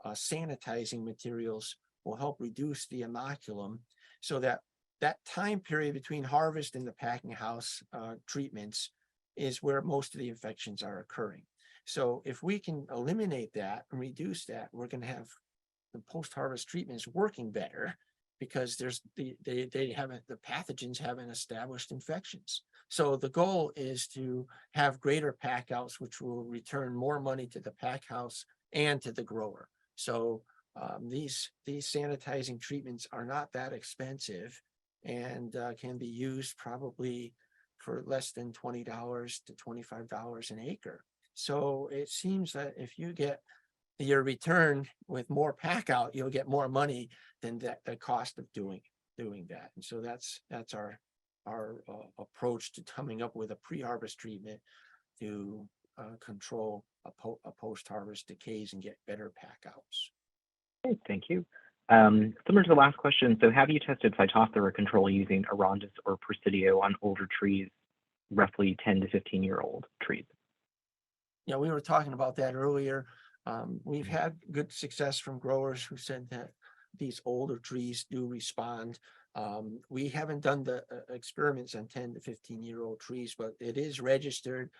Speaker 2: sanitizing materials will help reduce the inoculum, so that that time period between harvest and the packing house treatments is where most of the infections are occurring. So if we can eliminate that and reduce that, we're going to have the post-harvest treatments working better, because there's the pathogens haven't established infections. So the goal is to have greater pack outs, which will return more money to the pack house and to the grower. So these sanitizing treatments are not that expensive, and can be used probably for less than $20 to $25 an acre. So it seems that if you get your return with more pack out, you'll get more money than the cost of doing that. And so that's our approach to coming up with a pre-harvest treatment to control a post-harvest decays and get better pack outs.
Speaker 1: Okay, thank you. Similar to the last question, so have you tested phytophthora control using Arandis or Presidio on older trees, roughly 10 to 15-year-old trees?
Speaker 2: Yeah, we were talking about that earlier. We've had good success from growers who said that these older trees do respond. We haven't done the experiments on 10 to 15-year-old trees, but it is registered.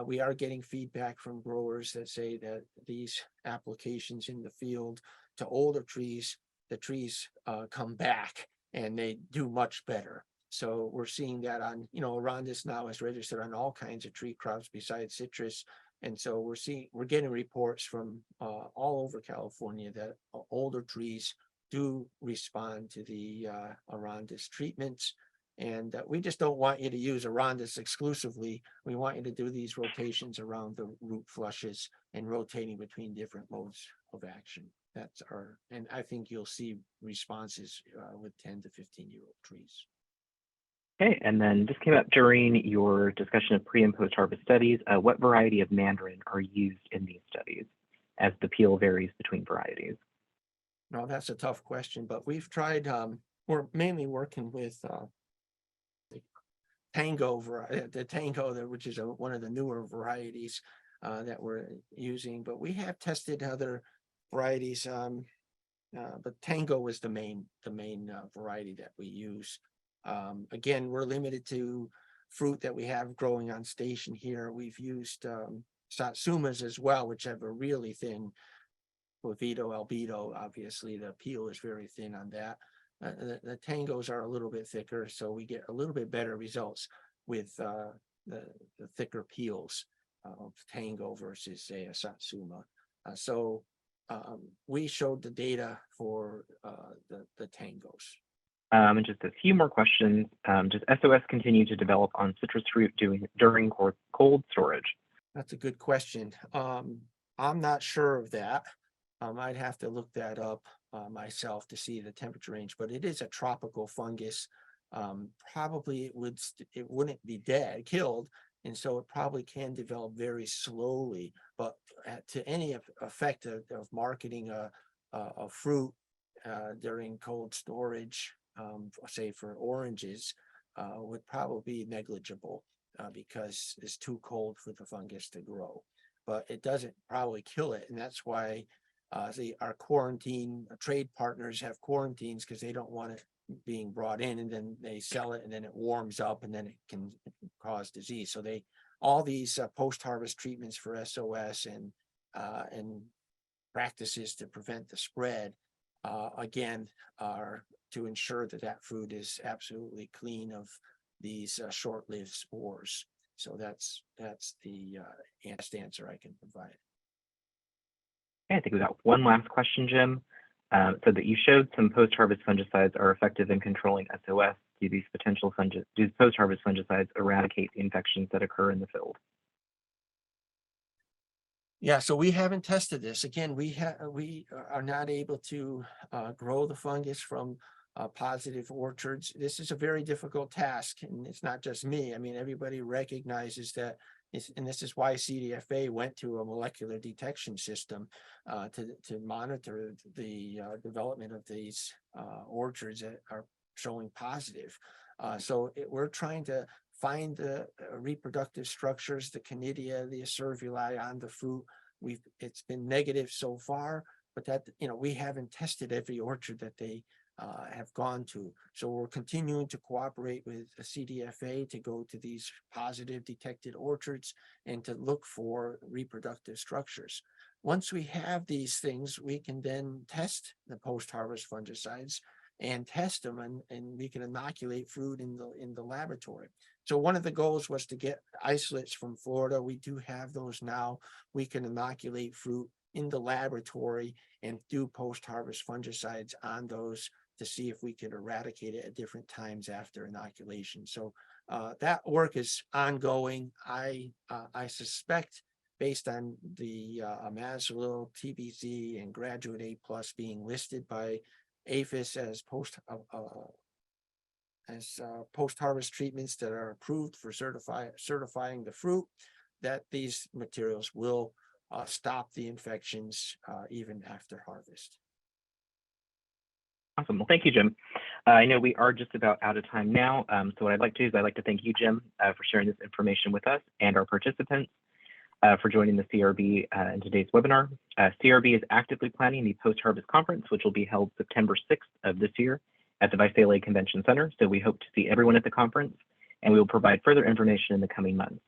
Speaker 2: We are getting feedback from growers that say that these applications in the field to older trees, the trees come back and they do much better. So we're seeing that on, Arandis now is registered on all kinds of tree crops besides citrus. And so we're getting reports from all over California that older trees do respond to the Arandis treatments. And we just don't want you to use Arandis exclusively. We want you to do these rotations around the root flushes and rotating between different modes of action. And I think you'll see responses with 10 to 15-year-old trees.
Speaker 1: Okay, and then this came up during your discussion of pre and post-harvest studies. What variety of mandarin are used in these studies, as the peel varies between varieties?
Speaker 2: No, that's a tough question, but we've tried, we're mainly working with the Tango variety, which is one of the newer varieties that we're using, but we have tested other varieties, but Tango is the main variety that we use. Again, we're limited to fruit that we have growing on station here. We've used satsumas as well, which have a really thin albedo. Obviously, the peel is very thin on that. The tangos are a little bit thicker, so we get a little bit better results with the thicker peels of tango versus, say, a satsuma. So we showed the data for the tangos.
Speaker 1: And just a few more questions. Does SOS continue to develop on citrus fruit during cold storage?
Speaker 2: That's a good question. I'm not sure of that. I'd have to look that up myself to see the temperature range, but it is a tropical fungus. Probably it wouldn't be killed, and so it probably can develop very slowly. But to any effect of marketing a fruit during cold storage, say for oranges, would probably be negligible because it's too cold for the fungus to grow. But it doesn't probably kill it, and that's why our quarantine trade partners have quarantines, because they don't want it being brought in, and then they sell it, and then it warms up, and then it can cause disease. So all these post-harvest treatments for SOS and practices to prevent the spread, again, are to ensure that food is absolutely clean of these short-lived spores. So that's the best answer I can provide.
Speaker 1: Okay, I think we got one last question, Jim. So that you showed some post-harvest fungicides are effective in controlling SOS. Do these post-harvest fungicides eradicate the infections that occur in the field?
Speaker 2: Yeah, so we haven't tested this. Again, we are not able to grow the fungus from positive orchards. This is a very difficult task, and it's not just me. I mean, everybody recognizes that, and this is why CDFA went to a molecular detection system to monitor the development of these orchards that are showing positive. So we're trying to find the reproductive structures, the conidia, the acervuli on the fruit. It's been negative so far. but that, we haven't tested every orchard that they have gone to. So we're continuing to cooperate with the CDFA to go to these positive detected orchards and to look for reproductive structures. Once we have these things, we can then test the post-harvest fungicides and test them, and we can inoculate fruit in the laboratory. So one of the goals was to get isolates from Florida. We do have those now. We can inoculate fruit in the laboratory and do post-harvest fungicides on those to see if we could eradicate it at different times after inoculation. So that work is ongoing. I suspect, based on the Amazalil, TBZ, and Graduate A+ being listed by APHIS as post-harvest treatments that are approved for certifying the fruit, that these materials will stop the infections even after harvest.
Speaker 1: Awesome. Well, thank you, Jim. I know we are just about out of time now. So what I'd like to do is I'd like to thank you, Jim, for sharing this information with us and our participants for joining the CRB in today's webinar. CRB is actively planning the post-harvest conference, which will be held September 6th of this year at the Visalia Convention Center. So we hope to see everyone at the conference, and we will provide further information in the coming months.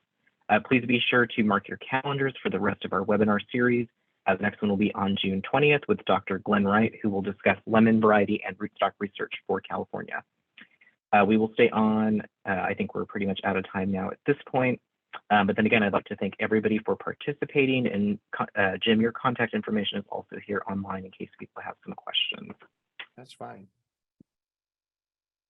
Speaker 1: Please be sure to mark your calendars for the rest of our webinar series. The next one will be on June 20th with Dr. Glenn Wright, who will discuss lemon variety and rootstock research for California. We will stay on. I think we're pretty much out of time now at this point. But then again, I'd like to thank everybody for participating. And Jim, your contact information is also here online in case people have some questions.
Speaker 2: That's fine.